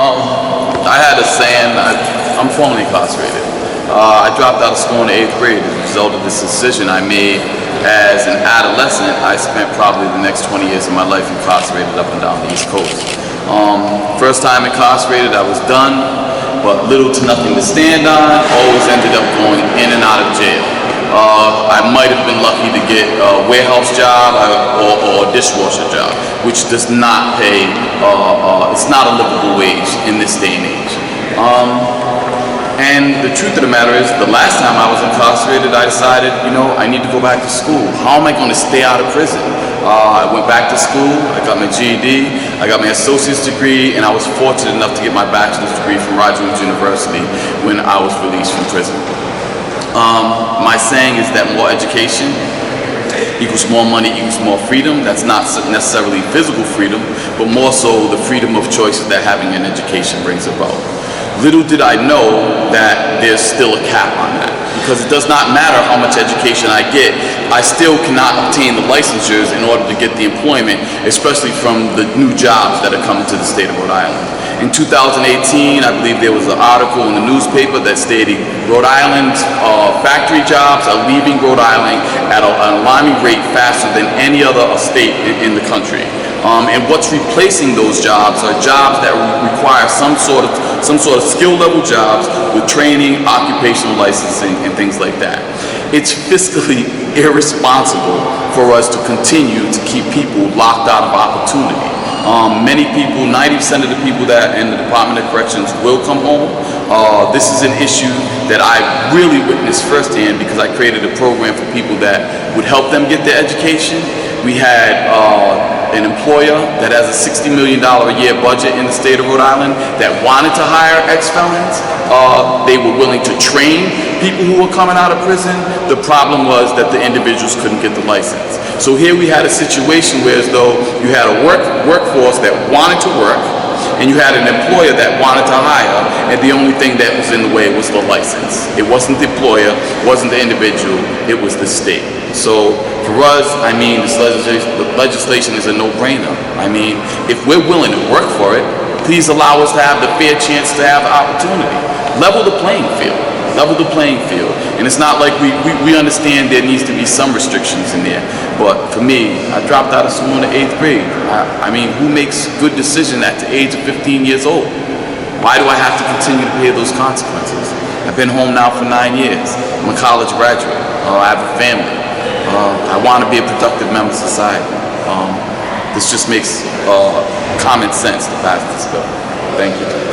I had a saying, I'm formerly incarcerated. I dropped out of school in the 8th grade as a result of this decision I made as an adolescent. I spent probably the next 20 years of my life incarcerated up and down the East Coast. First time incarcerated, I was done, but little to nothing to stand on. Always ended up going in and out of jail. I might have been lucky to get a warehouse job or a dishwasher job, which does not pay, it's not a livable wage in this day and age. And the truth of the matter is, the last time I was incarcerated, I decided, I need to go back to school. How am I going to stay out of prison? I went back to school, I got my GED, I got my associate's degree, and I was fortunate enough to get my bachelor's degree from Roger Williams University when I was released from prison. My saying is that more education equals more money equals more freedom. That's not necessarily physical freedom, but more so the freedom of choices that having an education brings about. Little did I know that there's still a cap on that, because it does not matter how much education I get, I still cannot obtain the licensures in order to get the employment, especially from the new jobs that are coming to the state of Rhode Island. In 2018, I believe there was an article in the newspaper that stated Rhode Island's factory jobs are leaving Rhode Island at an alarming rate faster than any other state in the country. And what's replacing those jobs are jobs that require some sort of skill level jobs with training, occupational licensing, and things like that. It's fiscally irresponsible for us to continue to keep people locked out of opportunity. Many people, 90% of the people that in the Department of Corrections will come home. This is an issue that I really witnessed firsthand because I created a program for people that would help them get their education. We had an employer that has a $60 million a year budget in the state of Rhode Island that wanted to hire ex-felons. They were willing to train people who were coming out of prison. The problem was that the individuals couldn't get the license. So here we had a situation where as though you had a workforce that wanted to work, and you had an employer that wanted to hire, and the only thing that was in the way was the license. It wasn't the employer, it wasn't the individual, it was the state. So for us, I mean, the legislation is a no-brainer. I mean, if we're willing to work for it, please allow us to have the fair chance to have the opportunity. Level the playing field. Level the playing field. And it's not like we understand there needs to be some restrictions in there. But for me, I dropped out of school in the 8th grade. I mean, who makes good decision at the age of 15 years old? Why do I have to continue to pay those consequences? I've been home now for 9 years. I'm a college graduate. I have a family. I want to be a productive member of society. This just makes common sense to pass this bill. Thank you.